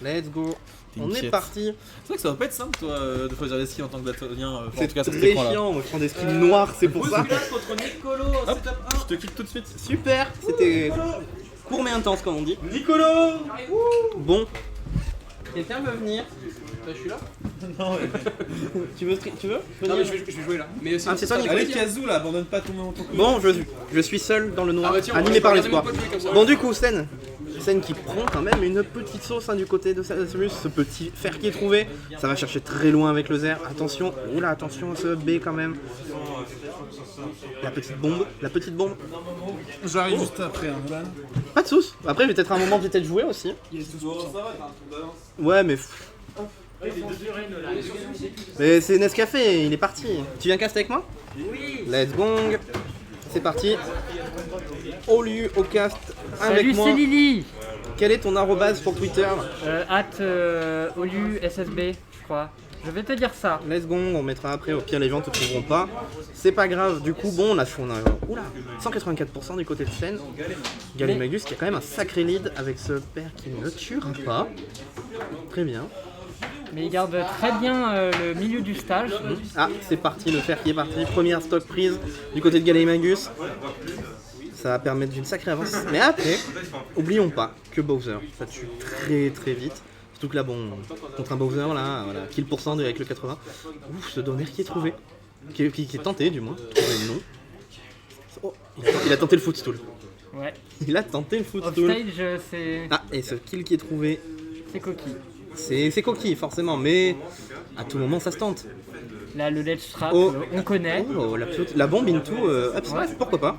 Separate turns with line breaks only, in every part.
Let's go. On est parti.
C'est vrai que ça va pas être simple toi de choisir les skins en tant que bâtonien.
C'est très chiant, on prend des skins noirs, c'est pour ça.
Contre Nicolo, je te quitte tout de suite.
Super, c'était court mais intense comme on dit.
Nicolo.
Bon. Quelqu'un veut venir?
Je suis là.
Non, tu veux
Non mais je vais jouer là. Mais
ah, c'est toi Nicolas.
Allez Kazoo là, abandonne pas ton truc.
Bon, je suis seul dans le noir, animé par l'espoir. Bon du coup, Sen qui prend quand même une petite sauce du côté de Samus, ce petit fer qui est trouvé. Ça va chercher très loin avec le Zer. Attention, oula, attention à ce B quand même. La petite bombe.
J'arrive juste après.
Pas de sauce. Après, j'ai peut-être un moment peut-être jouer aussi. Ouais, mais. Mais c'est Nescafé, il est parti. Tu viens caster avec moi? Oui. Let's gong. C'est parti. Au lieu, au cast, avec
Salut,
moi.
c'est Lily.
Quel est ton arrobase pour Twitter?
@oluSSB, je crois. Je vais te dire ça.
Let's go, on mettra après, au pire les gens te trouveront pas. C'est pas grave, du coup, bon, on a 184% du côté de Sen. Galimagus qui a quand même un sacré lead avec ce père qui ne tuera pas. Très bien.
Mais il garde très bien le milieu du stage.
Ah, c'est parti, le fer qui est parti. Première stock prise du côté de Galimagus. Ça va permettre d'une sacrée avance. Mais après, oublions pas que Bowser, ça tue très très vite. Surtout que là, bon, contre un Bowser, là, voilà, kill % avec le 80. Ouf, ce donner qui est trouvé. Qui est tenté, du moins. Trouvé non. Oh, il a tenté le footstool.
Ouais.
Il a tenté le footstool.
Offstage, c'est.
Ah, et ce kill qui est trouvé.
C'est coquille.
C'est coquille, forcément, mais à tout moment, ça se tente.
Là, le ledge trap,
Oh.
on connaît.
Oh, la bombe into, pourquoi pas.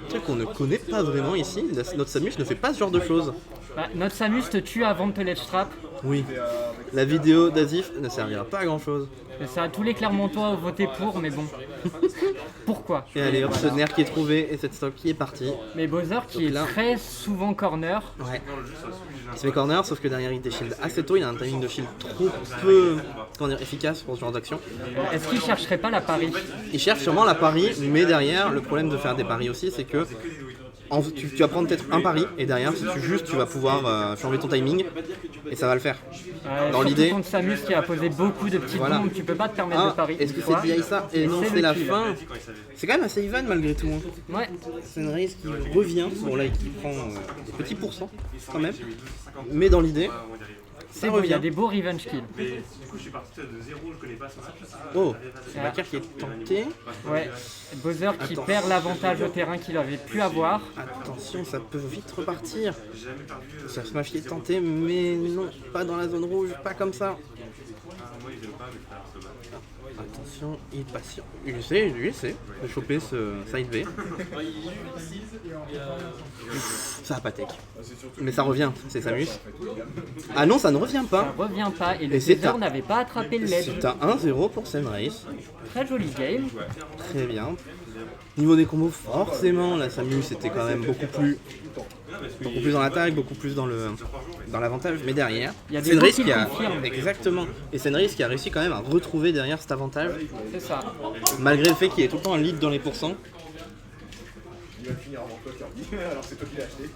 C'est vrai qu'on ne connaît pas vraiment ici. Notre Samus ne fait pas ce genre de choses.
Bah, notre Samus te tue avant de te ledge trap.
Oui. La vidéo d'Azif ne servira pas à grand chose.
Ça, tous les Clermontois ont voté pour, mais bon. Pourquoi?
Et allez, hop, ce nerf qui est trouvé et cette stock qui est partie.
Mais Bowser qui est
là-
très souvent corner.
Ouais. Il se met corner, sauf que derrière il déshield assez tôt. Il a un timing de shield trop peu efficace pour ce genre d'action.
Est-ce qu'il chercherait pas la pari?
Il cherche sûrement la pari, mais derrière, le problème de faire des paris aussi, c'est que tu vas prendre peut-être un pari et derrière, si tu vas pouvoir changer ton timing et ça va le faire. Dans
Surtout
l'idée.
contre Samus qui a posé beaucoup de petites
Voilà.
bombes, tu peux pas te permettre de
Ah,
pari.
est-ce que
une
c'est
fois.
DI ça? Et non,
c'est
c'est
le
la
kill.
fin. C'est quand même assez even malgré tout.
Ouais.
C'est une race qui revient. Bon, là, il prend des petits pourcents quand même. Mais dans l'idée, ça
C'est beau, il y a
revient.
des beaux revenge kills.
Oh, c'est Bakar qui est tenté.
Ouais. Bowser qui perd l'avantage au terrain qu'il avait pu avoir.
Attention, ça peut vite repartir. Ça Smash qui est tenté, mais non, pas dans la zone rouge, pas comme ça. Attention, il est patient. Il essaie de choper ce side B. Ça a pas tech. Mais ça revient, c'est Samus. Ah non, ça ne revient
Ça
pas.
revient pas et le
Et c'est
Bowser
un-
n'avait pas attrapé le ledge.
C'est un 1-0 pour Senrace.
Très joli game.
Très bien. Niveau des combos, forcément, la Samus était quand même beaucoup plus dans l'attaque, beaucoup plus dans l'avantage. Mais derrière,
Il y a des
Senrace
coups qui
qui a
confirment.
exactement. Et Senrace qui a réussi quand même à retrouver derrière cet avantage,
C'est ça.
malgré le fait qu'il est tout le temps un lead dans les pourcents.
Il va finir avant toi, Kirby. Alors c'est toi qui l'as acheté.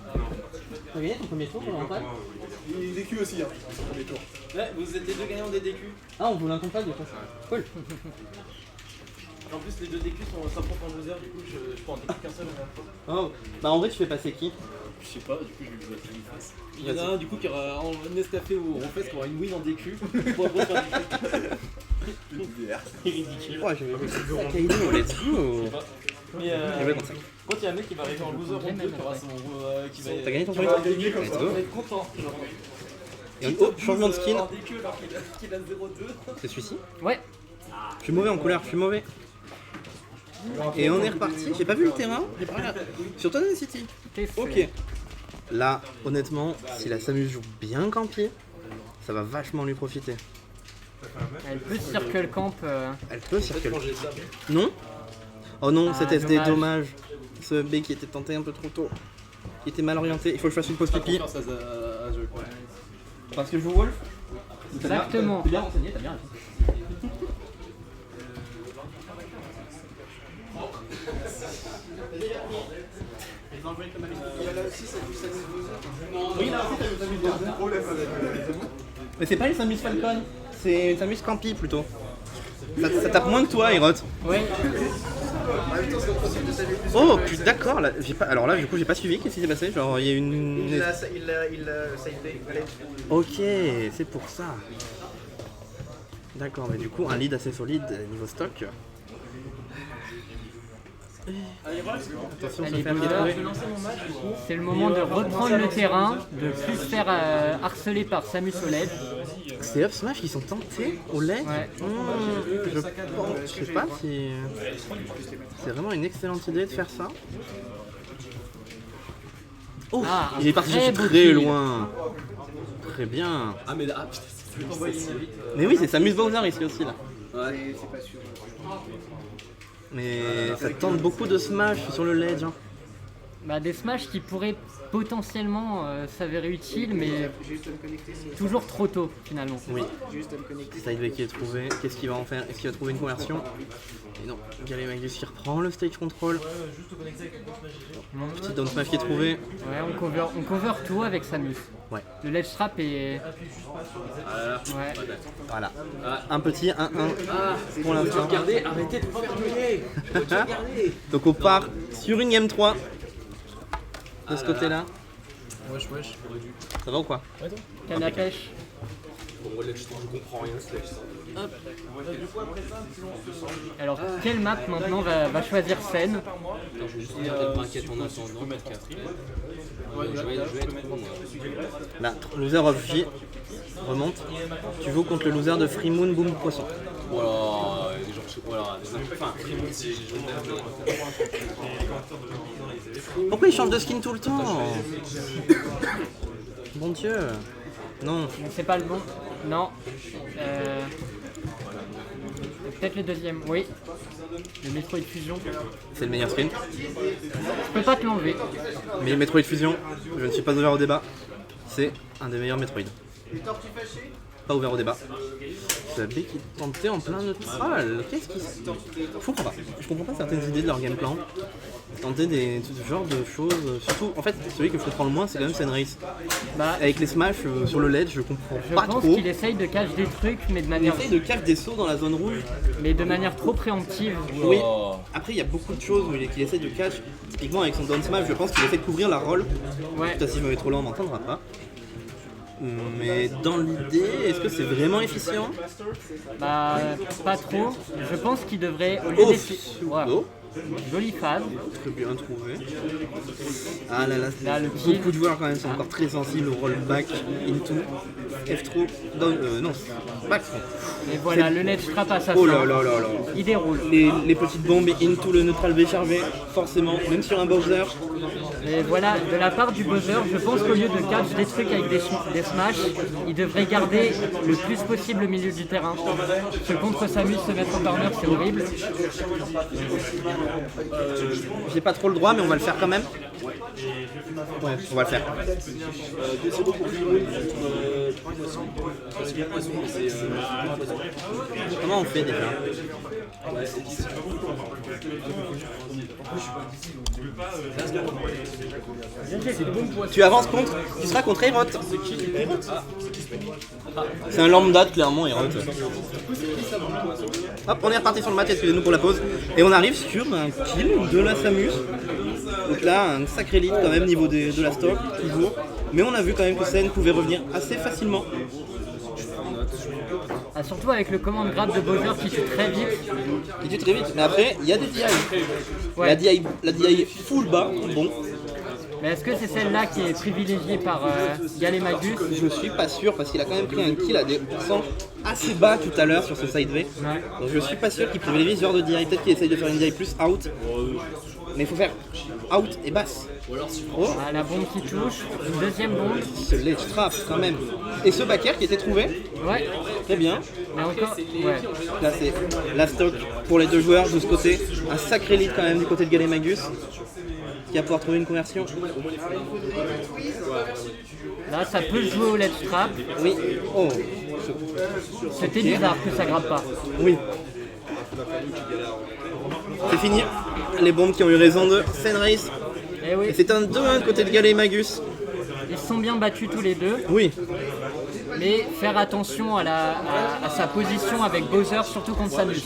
T'as gagné ton premier tour pour l'emploi?
Il DQ aussi, hein, son premier tour.
Ouais, vous êtes les deux gagnants des DQ.
Ah, on voulait un compact de quoi? Cool.
En plus, les deux DQ s'affrontent en loser, du coup, je peux en DQ qu'un seul.
Oh, bah en vrai, tu fais passer qui?
Je sais pas, du coup, je vais vous mettre une face. Il y en a un, du coup, qui aura en Nescafé ou Ronfest qui aura une win en DQ. Pour après faire du ridicule.
Oh, je vais Kaido, let's go.
Mais
Je vais dans ça.
quand il y a un mec qui va arriver en loser round 2, qui aura son. Qui va.
T'as gagné ton
qui
premier
va
tour?
gagner comme
Let's
ça.
go.
On va être content. Genre.
Et oh, changement de skin.
En DQ alors qu'il a 0-2.
C'est celui-ci?
Ouais.
Je suis mauvais en couleur, je suis mauvais. Et on est reparti, j'ai pas vu le terrain, j'ai pas regardé. Sur Tonnen City. Ok. Là, honnêtement, si la Samus joue bien campier, ça va vachement lui profiter.
Elle peut circle camp.
Elle peut circuler. Non? Oh non, cet SD, dommage. Ce B qui était tenté un peu trop tôt. Qui était mal orienté, il faut que je fasse une pause pipi. Parce que je joue Wolf.
Exactement.
T'es bien renseigné, t'as bien réussi. Oui, là aussi, t'as vu mais c'est pas une Samus Falcon, c'est une Samus Campi plutôt. Ça tape moins que toi, Hirot.
Ouais.
Oh, putain, d'accord. Là, alors là, du coup, j'ai pas suivi. Qu'est-ce qui s'est passé? Genre, il y a une.
Il sidé.
Ok, c'est pour ça. D'accord, mais du coup, un lead assez solide niveau stock. Attention,
Allez,
se faire
Bowser,
détruire.
c'est le moment de reprendre le terrain, de plus se faire harceler par Samus OLED.
C'est Up Smash qui sont tentés au lait.
Ouais.
Je sais pas si c'est vraiment une excellente idée de faire ça. Oh,
Ah,
il est parti
très
chercher
beau
très
kill.
loin. Très bien.
Ah, mais ah, putain, c'est vite.
Mais oui, c'est Samus Bowser ici aussi là.
Ouais.
C'est pas sûr.
Mais ça tente beaucoup de Smash sur le ledge. Hein.
Bah, des smash qui pourraient potentiellement s'avérer utiles, mais
Juste à me connecter, c'est
toujours trop tôt finalement.
Oui.
juste à me connecter.
Sideway qui est trouvé. Qu'est-ce qu'il va en faire? Est-ce qu'il va trouver une conversion? Et non. Galemagus qui reprend le stage control. Petit down smash qui est trouvé.
Ouais, on cover tout avec Samus.
Ouais.
Le ledge trap est. Ouais.
Voilà. Un petit 1-1 pour l'instant.
Regardez, arrêtez de faire gueuler.
Donc on part sur une game 3 de ce côté-là.
Wesh.
Ça va ou quoi?
Canne à pêche.
Bon, là, je comprends rien, ce lèche.
Alors, quelle map maintenant va choisir Sen?
Attends, je vais juste regarder le bracket en attendant. Je vais être con.
Là, loser of J remonte. Tu joues contre le loser de Free Moon Boom Poisson.
Voilà, des gens, voilà, enfin, c'est
Pourquoi il change de skin tout le temps? Bon Dieu. Non.
Donc, c'est pas le bon. Non. Peut-être le deuxième, oui. Le Metroid Fusion.
C'est le meilleur skin.
Je peux pas te l'enlever.
Mais Metroid Fusion, je ne suis pas ouvert au débat. C'est un des meilleurs Metroid. Pas ouvert au débat. C'est la B qui est tentée en plein neutral. Qu'est-ce qui se... Je comprends pas. Je comprends pas certaines idées de leur game plan. Tenter ce genre de choses. Surtout, en fait, celui que je comprends le moins, c'est quand même Senrace.
Bah,
Avec les smash sur le LED, je comprends
je
pas
pense
trop.
qu'il essaye de cacher des trucs, mais de
Il
manière,
essaye de cacher des sauts dans la zone rouge.
trop préemptive.
Oui. Après, il y a beaucoup de choses qu'il essaie de catch. Typiquement, avec son down smash, je pense qu'il essaie de couvrir la roll.
Ouais.
Putain, si je me mets trop loin, on m'entendra pas. Mais dans l'idée, est-ce que c'est vraiment efficient?
Bah, pas trop. Je pense qu'il devrait, au lieu
Oh,
d'essayer. Ouais.
oh,
Jolie phase.
très bien trouvé. Ah là là,
Là, le kill.
beaucoup de joueurs quand même sont encore très sensibles au rollback into F3 down, non, back throw.
Et voilà, le ledge trap à sa
Oh
fin.
là là là là.
Il déroule.
Les petites bombes into le neutral B chargé, forcément, même sur un Bowser.
Et voilà, de la part du Bowser, je pense qu'au lieu de catch des trucs avec des smash, il devrait garder le plus possible le milieu du terrain. Parce que contre Samus, se mettre en corner, c'est horrible.
J'ai pas trop le droit, mais on va le faire quand même. Ouais, on va le faire.
c'est beau pour Free parce qu'il y a poisson, mais c'est
Comment on fait déjà? Tu avances contre, tu seras contre Aerot. C'est un lambda clairement Aerot. Hop, on est reparti sur le match, excusez-nous pour la pause. Et on arrive sur un kill de la Samus. Donc là, un sacré lead quand même niveau de la stock, toujours. Mais on a vu quand même que Sen pouvait revenir assez facilement.
Ah, surtout avec le command grab de Bowser qui tue très vite.
Il tue très vite, mais après, il y a des DI.
Ouais.
La DI full bas, bon.
Mais est-ce que c'est celle-là qui est privilégiée par Galemagus?
Je suis pas sûr parce qu'il a quand même pris un kill à des pourcents assez bas tout à l'heure sur ce side V.
Ouais.
Donc je suis pas sûr qu'il privilégie ce genre de DI. Peut-être qu'il essaye de faire une DI plus out. Mais il faut faire out et basse. Oh,
Ah, la bombe qui touche, une deuxième bombe.
ce ledge trap quand même. Et ce backer qui était trouvé,
Ouais,
très bien.
mais encore. Ouais.
Là c'est la stock pour les deux joueurs de ce côté. Un sacré lead quand même du côté de Galemagus. Qui va pouvoir trouver une conversion.
Là, ça peut se jouer au ledge trap.
Oui. Oh.
C'était bizarre que ça grappe pas.
Oui. C'est fini. Les bombes qui ont eu raison de Senrace.
Eh oui,
Et c'est un 2-1 côté de Galley et Magus.
ils se sont bien battus tous les deux,
Oui,
mais faire attention à sa position avec Bowser, surtout contre Samus.